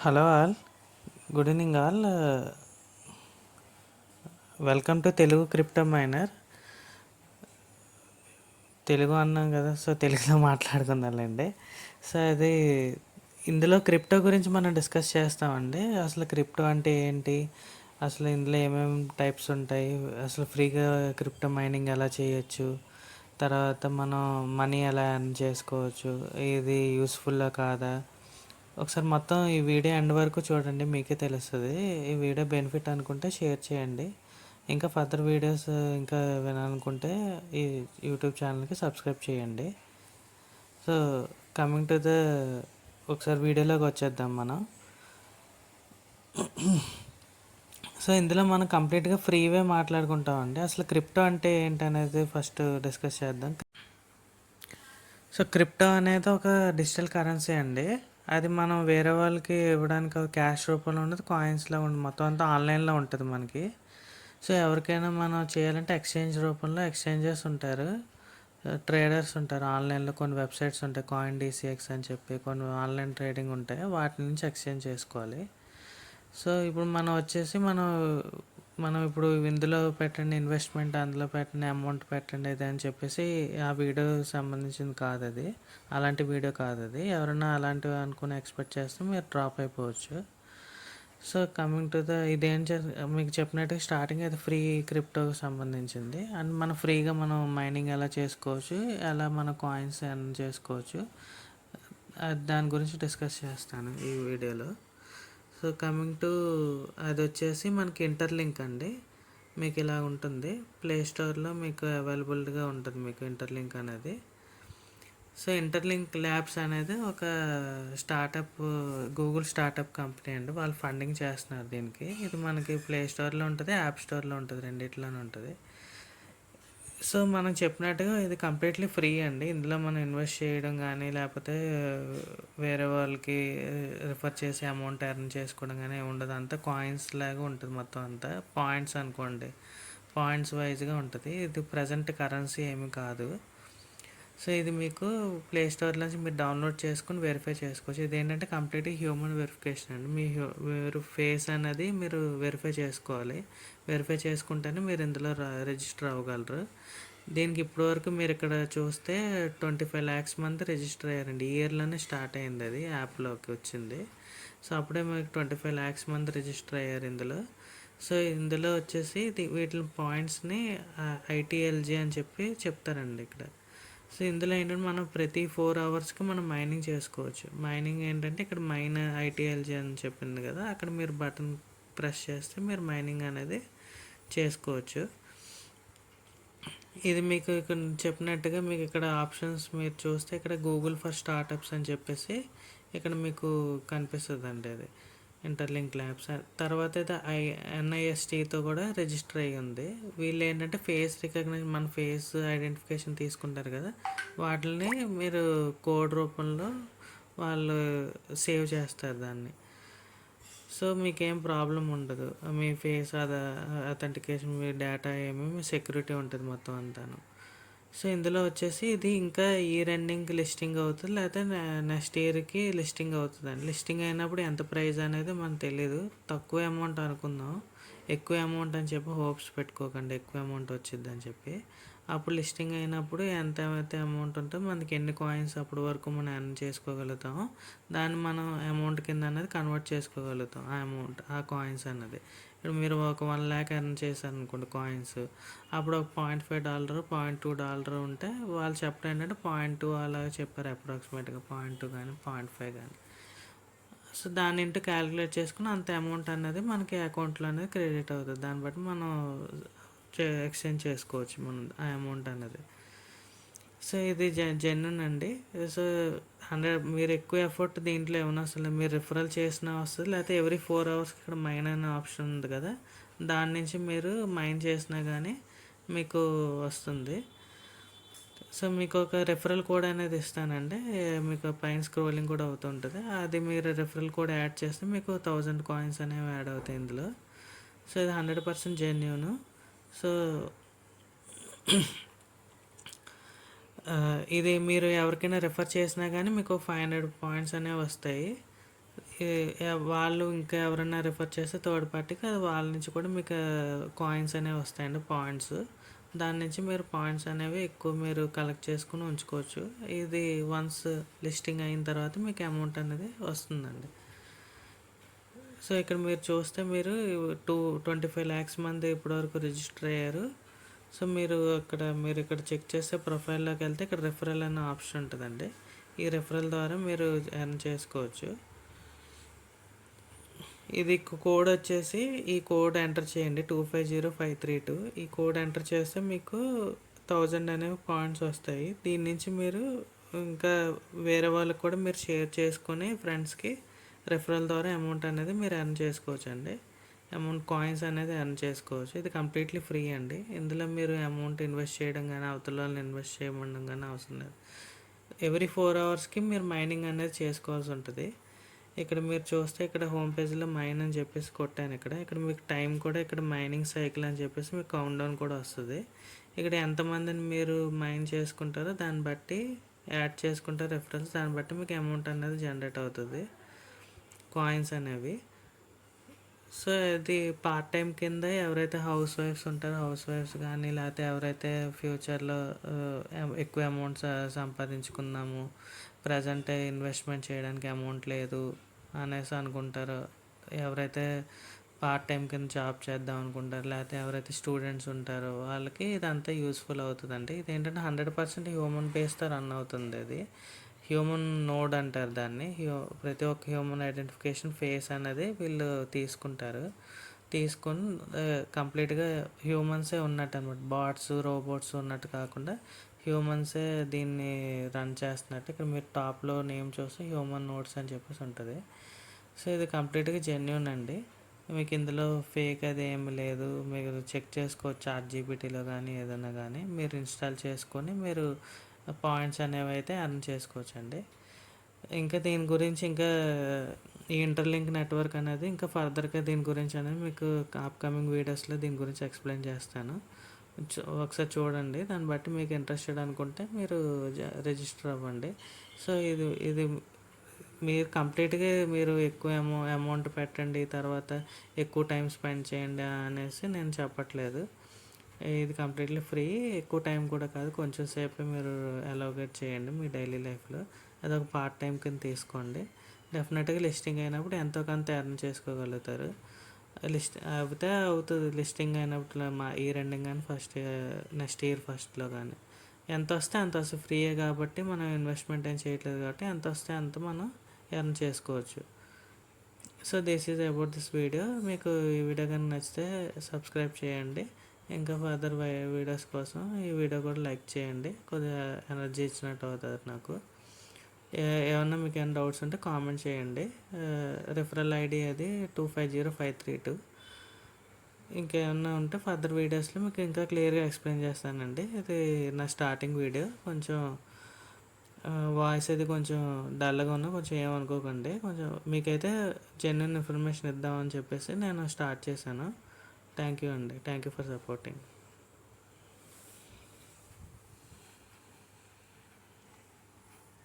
Hello all, good evening all. Welcome to Telugu crypto miner. Telugu అన్నాం కదా, so తెలుగులో మాట్లాడుకుందాంలేండి. So అది ఇందులో క్రిప్టో గురించి మనం డిస్కస్ చేస్తామండి. అసలు క్రిప్టో అంటే ఏంటి, అసలు ఇందులో ఏమేమి టైప్స్ ఉంటాయి, అసలు ఫ్రీగా క్రిప్టో మైనింగ్ ఎలా చేయొచ్చు, తర్వాత మనం మనీ ఎలా ఎర్న్ చేసుకోవచ్చు, ఇది యూస్ఫుల్లా కాదా, ఒకసారి మొత్తం ఈ వీడియో ఎండ్ వరకు చూడండి, మీకే తెలుస్తుంది. ఈ వీడియో బెనిఫిట్ అనుకుంటే షేర్ చేయండి. ఇంకా ఫర్దర్ వీడియోస్ ఇంకా వినాలనుకుంటే ఈ యూట్యూబ్ ఛానల్కి సబ్స్క్రైబ్ చేయండి. సో కమింగ్ టు ద ఒకసారి వీడియోలోకి వచ్చేద్దాం మనం. సో ఇందులో మనం కంప్లీట్గా ఫ్రీవే మాట్లాడుకుంటామండి. అసలు క్రిప్టో అంటే ఏంటనేది ఫస్ట్ డిస్కస్ చేద్దాం. సో క్రిప్టో అనేది ఒక డిజిటల్ కరెన్సీ అండి. అది మనం వేరే వాళ్ళకి ఇవ్వడానికి క్యాష్ రూపంలో ఉండదు, కాయిన్స్లో ఉండదు, మొత్తం అంతా ఆన్లైన్లో ఉంటుంది మనకి. సో ఎవరికైనా మనం చేయాలంటే ఎక్స్చేంజ్ రూపంలో ఎక్స్చేంజెస్ ఉంటారు, ట్రేడర్స్ ఉంటారు ఆన్లైన్లో. కొన్ని వెబ్సైట్స్ ఉంటాయి, కాయిన్ డీసీఎక్స్ అని చెప్పి కొన్ని ఆన్లైన్ ట్రేడింగ్ ఉంటాయి, వాటి నుంచి ఎక్స్చేంజ్ చేసుకోవాలి. సో ఇప్పుడు మనం వచ్చేసి మనం ఇప్పుడు ఇందులో పెట్టండి ఇన్వెస్ట్మెంట్, అందులో పెట్టండి అమౌంట్ పెట్టండి ఇది అని చెప్పేసి ఆ వీడియో సంబంధించింది కాదు అది. అలాంటి వీడియో కాదు అది. ఎవరైనా అలాంటివి అనుకుని ఎక్స్పెక్ట్ చేస్తే మీరు డ్రాప్ అయిపోవచ్చు. సో కమింగ్ టు ద ఇదేం మీకు చెప్పినట్టుగా స్టార్టింగ్ అది ఫ్రీ క్రిప్టోకి సంబంధించింది. అండ్ మనం ఫ్రీగా మనం మైనింగ్ ఎలా చేసుకోవచ్చు, ఎలా మన కాయిన్స్ ఎర్న్ చేసుకోవచ్చు, దాని గురించి డిస్కస్ చేస్తాను ఈ వీడియోలో. సో కమింగ్ టు అది వచ్చేసి మనకి ఇంటర్లింక్ అండి. మీకు ఇలా ఉంటుంది, ప్లే స్టోర్లో మీకు అవైలబుల్గా ఉంటుంది మీకు ఇంటర్లింక్ అనేది. సో ఇంటర్లింక్ ల్యాబ్స్ అనేది ఒక స్టార్టప్, గూగుల్ స్టార్టప్ కంపెనీ అండి. వాళ్ళు ఫండింగ్ చేస్తున్నారు దీనికి. ఇది మనకి ప్లే స్టోర్లో ఉంటుంది, యాప్ స్టోర్లో ఉంటుంది, రెండిట్లోనే ఉంటుంది. సో మనం చెప్పినట్టుగా ఇది కంప్లీట్లీ ఫ్రీ అండి. ఇందులో మనం ఇన్వెస్ట్ చేయడం కానీ లేకపోతే వేరే వాళ్ళకి రిఫర్ చేసి అమౌంట్ ఎర్న్ చేసుకోవడం కానీ ఉండదు. అంతా కాయిన్స్ లాగా ఉంటుంది మొత్తం అంతా. పాయింట్స్ అనుకోండి, పాయింట్స్ వైజ్గా ఉంటుంది. ఇది ప్రజెంట్ కరెన్సీ ఏమి కాదు. సో ఇది మీకు ప్లే స్టోర్ నుంచి మీరు డౌన్లోడ్ చేసుకుని వెరిఫై చేసుకోవచ్చు. ఇది ఏంటంటే కంప్లీట్గా హ్యూమన్ వెరిఫికేషన్ అండి. మీరు ఫేస్ అనేది మీరు వెరిఫై చేసుకోవాలి. వెరిఫై చేసుకుంటేనే మీరు ఇందులో రిజిస్టర్ అవ్వగలరు. దీనికి ఇప్పటివరకు మీరు ఇక్కడ చూస్తే 25 lakhs మంది రిజిస్టర్ అయ్యారండి. ఈ ఇయర్లోనే స్టార్ట్ అయింది, అది యాప్లోకి వచ్చింది. సో అప్పుడే మీకు 25 lakhs మంది రిజిస్టర్ అయ్యారు ఇందులో. సో ఇందులో వచ్చేసి వీటి పాయింట్స్ని ఐటీఎల్జీ అని చెప్పి చెప్తారండి ఇక్కడ. సో ఇందులో ఏంటంటే మనం ప్రతి 4 hours మనం మైనింగ్ చేసుకోవచ్చు. మైనింగ్ ఏంటంటే ఇక్కడ ఐటీఎల్జీ అని చెప్పింది కదా, అక్కడ మీరు బటన్ ప్రెస్ చేస్తే మీరు మైనింగ్ అనేది చేసుకోవచ్చు. ఇది మీకు ఇక్కడ చెప్పినట్టుగా మీకు ఇక్కడ ఆప్షన్స్ మీరు చూస్తే ఇక్కడ గూగుల్ ఫర్ స్టార్టప్స్ అని చెప్పేసి ఇక్కడ మీకు కనిపిస్తుంది అండి. అది ఇంటర్లింక్ ల్యాబ్స్. తర్వాత అయితే ఎన్ఐఎస్టీతో కూడా రిజిస్టర్ అయ్యి ఉంది. వీళ్ళు ఏంటంటే ఫేస్ రికగ్నిషన్, మన ఫేస్ ఐడెంటిఫికేషన్ తీసుకుంటారు కదా, వాటిని మీరు కోడ్ రూపంలో వాళ్ళు సేవ్ చేస్తారు దాన్ని. సో మీకేం ప్రాబ్లం ఉండదు, మీ ఫేస్ అథెంటికేషన్, మీ డేటా ఏమేమి సెక్యూరిటీ ఉంటుంది మొత్తం అంతాను. సో ఇందులో వచ్చేసి ఇది ఇంకా ఇయర్ ఎండింగ్కి లిస్టింగ్ అవుతుంది, లేకపోతే నెక్స్ట్ ఇయర్కి లిస్టింగ్ అవుతుందండి. లిస్టింగ్ అయినప్పుడు ఎంత ప్రైస్ అనేది మనకు తెలియదు. తక్కువ అమౌంట్ అనుకుందాం, ఎక్కువ అమౌంట్ అని చెప్పి హోప్స్ పెట్టుకోకండి ఎక్కువ అమౌంట్ వచ్చింది అని చెప్పి. అప్పుడు లిస్టింగ్ అయినప్పుడు ఎంత అయితే అమౌంట్ ఉంటుందో మనకి ఎన్ని కాయిన్స్ అప్పటి వరకు మనం ఎర్న్ చేసుకోగలుగుతామో దాన్ని మనం అమౌంట్ కింద అనేది కన్వర్ట్ చేసుకోగలుగుతాం. ఆ అమౌంట్, ఆ కాయిన్స్ అన్నది. ఇప్పుడు మీరు ఒక 1 lakh ఎర్న్ చేశారు అనుకోండి కాయిన్స్, అప్పుడు ఒక $0.5 $0.2 ఉంటే వాళ్ళు చెప్పడం ఏంటంటే 0.2 అలాగే చెప్పారు అప్రాక్సిమేట్గా, 0.2 కానీ 0.5 కానీ. సో దాన్ని ఇంటూ క్యాలిక్యులేట్ చేసుకుని అంత అమౌంట్ అనేది మనకి అకౌంట్లో అనేది క్రెడిట్ అవుతుంది. దాన్ని బట్టి మనం ఎక్స్చేంజ్ చేసుకోవచ్చు మనం ఆ అమౌంట్ అనేది. సో ఇది జెన్యున్ అండి. సో 100 మీరు ఎక్కువ ఎఫర్ట్ దీంట్లో ఏమైనా అసలు మీరు రిఫరల్ చేసినా వస్తుంది, లేకపోతే ఎవ్రీ 4 hours ఇక్కడ మైన్ అనే ఆప్షన్ ఉంది కదా, దాని నుంచి మీరు మైన్ చేసినా కానీ మీకు వస్తుంది. సో మీకు ఒక రెఫరల్ కోడ్ అనేది ఇస్తానండి, మీకు పైన స్క్రోలింగ్ కూడా అవుతుంటుంది. అది మీరు రెఫరల్ కోడ్ యాడ్ చేస్తే మీకు 1000 కాయిన్స్ అనేవి యాడ్ అవుతాయి ఇందులో. సో ఇది 100% జెన్యూన్. సో ఇది మీరు ఎవరికైనా రెఫర్ చేసినా కానీ మీకు 500 పాయింట్స్ అనేవి వస్తాయి. వాళ్ళు ఇంకా ఎవరైనా రిఫర్ చేస్తే థర్డ్ పార్టీకి అది వాళ్ళ నుంచి కూడా మీకు కాయిన్స్ అనేవి వస్తాయండి, పాయింట్స్. దాని నుంచి మీరు పాయింట్స్ అనేవి ఎక్కువ మీరు కలెక్ట్ చేసుకొని ఉంచుకోవచ్చు. ఇది వన్స్ లిస్టింగ్ అయిన తర్వాత మీకు అమౌంట్ అనేది వస్తుందండి. సో ఇక్కడ మీరు చూస్తే మీరు 25 lakhs మంది ఇప్పటివరకు రిజిస్టర్ అయ్యారు. సో మీరు ఇక్కడ చెక్ చేస్తే ప్రొఫైల్లోకి వెళ్తే ఇక్కడ రెఫరల్ అనే ఆప్షన్ ఉంటుందండి. ఈ రెఫరల్ ద్వారా మీరు ఎర్న్ చేసుకోవచ్చు. ఇది కోడ్ వచ్చేసి, ఈ కోడ్ ఎంటర్ చేయండి 250532. ఈ కోడ్ ఎంటర్ చేస్తే మీకు 1000 అనేవి పాయింట్స్ వస్తాయి. దీని నుంచి మీరు ఇంకా వేరే వాళ్ళకి కూడా మీరు షేర్ చేసుకొని ఫ్రెండ్స్కి రెఫరల్ ద్వారా అమౌంట్ అనేది మీరు ఎర్న్ చేసుకోవచ్చు అండి. అమౌంట్ కాయిన్స్ అనేది ఎర్న్ చేసుకోవచ్చు. ఇది కంప్లీట్లీ ఫ్రీ అండి. ఇందులో మీరు అమౌంట్ ఇన్వెస్ట్ చేయడం కానీ అవతల వాళ్ళని ఇన్వెస్ట్ చేయడం కానీ అవసరం లేదు. ఎవ్రీ 4 hours మీరు మైనింగ్ అనేది చేసుకోవాల్సి ఉంటుంది. ఇక్కడ మీరు చూస్తే ఇక్కడ హోమ్ పేజ్లో మైన్ అని చెప్పేసి కొట్టాను. ఇక్కడ మీకు టైం కూడా ఇక్కడ మైనింగ్ సైకిల్ అని చెప్పేసి మీకు కౌంట్ డౌన్ కూడా వస్తుంది. ఇక్కడ ఎంతమందిని మీరు మైన్ చేసుకుంటారో దాన్ని బట్టి యాడ్ చేసుకుంటారు రెఫరెన్స్, దాన్ని బట్టి మీకు అమౌంట్ అనేది జనరేట్ అవుతుంది, కాయిన్స్ అనేవి. సో ఇది పార్ట్ టైం కింద ఎవరైతే హౌస్ వైఫ్స్ ఉంటారో హౌస్ వైఫ్స్ కానీ, లేకపోతే ఎవరైతే ఫ్యూచర్లో ఎక్కువ అమౌంట్స్ సంపాదించుకుందాము, ప్రజెంట్ ఇన్వెస్ట్మెంట్ చేయడానికి అమౌంట్ లేదు అనేసి అనుకుంటారో, ఎవరైతే పార్ట్ టైం కింద జాబ్ చేద్దాం అనుకుంటారు, లేకపోతే ఎవరైతే స్టూడెంట్స్ ఉంటారో వాళ్ళకి ఇదంతా యూస్ఫుల్ అవుతుందండి. ఇదేంటంటే 100% హ్యూమన్ బేస్తో రన్ అవుతుంది. ఇది హ్యూమన్ నోడ్ అంటారు దాన్ని. ప్రతి ఒక్క హ్యూమన్ ఐడెంటిఫికేషన్ ఫేస్ అనేది వీళ్ళు తీసుకుంటారు. తీసుకొని కంప్లీట్గా హ్యూమన్సే ఉన్నట్టు అనమాట. బాట్స్, రోబోట్స్ ఉన్నట్టు కాకుండా హ్యూమన్సే దీన్ని రన్ చేస్తున్నట్టు. ఇక్కడ మీరు టాప్లో నేమ్ చూస్తే హ్యూమన్ నోడ్స్ అని చెప్పేసి ఉంటుంది. సో ఇది కంప్లీట్గా జెన్యూన్ అండి. మీకు ఇందులో ఫేక్ అది ఏమి లేదు. మీరు చెక్ చేసుకోవచ్చు ChatGPTలో కానీ ఏదైనా కానీ మీరు ఇన్స్టాల్ చేసుకొని మీరు పాయింట్స్ అనేవి అయితే ఎర్న్ చేసుకోవచ్చు అండి. ఇంకా దీని గురించి ఇంకా ఈ ఇంటర్లింక్ నెట్వర్క్ అనేది ఇంకా ఫర్దర్గా దీని గురించి అనేది మీకు అప్కమింగ్ వీడియోస్లో దీని గురించి ఎక్స్ప్లెయిన్ చేస్తాను. ఒకసారి చూడండి. దాన్ని బట్టి మీకు ఇంట్రెస్టెడ్ అనుకుంటే మీరు రిజిస్టర్ అవ్వండి. సో ఇది మీరు కంప్లీట్గా మీరు ఎక్కువ అమౌంట్ పెట్టండి, తర్వాత ఎక్కువ టైం స్పెండ్ చేయండి అనేసి నేను చెప్పట్లేదు. ఇది కంప్లీట్లీ ఫ్రీ. ఎక్కువ టైం కూడా కాదు, కొంచెం సేపే మీరు అలోకేట్ చేయండి మీ డైలీ లైఫ్లో. అదొక పార్ట్ టైం కింద తీసుకోండి. డెఫినెట్గా లిస్టింగ్ అయినప్పుడు ఎంతో కొంత ఎర్న్ చేసుకోగలుగుతారు. అవుతుంది లిస్టింగ్ అయినప్పుడు ఈ రెండింగ్ కానీ నెక్స్ట్ ఇయర్ ఫస్ట్లో కానీ ఎంత వస్తే అంత వస్తుంది. ఫ్రీయే కాబట్టి మనం ఇన్వెస్ట్మెంట్ ఏం చేయట్లేదు కాబట్టి ఎంత వస్తే అంత మనం ఎర్న్ చేసుకోవచ్చు. So this is about this video. మీకు ఈ వీడియో కానీ నచ్చితే సబ్స్క్రైబ్ చేయండి. ఇంకా ఫర్దర్ వీడియోస్ కోసం ఈ వీడియో కూడా లైక్ చేయండి. కొద్దిగా ఎనర్జీ ఇచ్చినట్టు అవుతుంది నాకు. ఏమన్నా మీకు ఏమైనా డౌట్స్ ఉంటే కామెంట్ చేయండి. రిఫరల్ ఐడి అది 250532. ఇంకేమన్నా ఉంటే ఫర్దర్ వీడియోస్లో మీకు ఇంకా క్లియర్గా ఎక్స్ప్లెయిన్ చేస్తానండి. ఇది నా స్టార్టింగ్ వీడియో. కొంచెం వాయిస్ అది కొంచెం డల్గా ఉన్నా కొంచెం ఏమనుకోకండి. కొంచెం మీకైతే జెన్యున్ ఇన్ఫర్మేషన్ ఇద్దామని చెప్పేసి నేను స్టార్ట్ చేశాను. థ్యాంక్ యూ అండి. Thank you for supporting.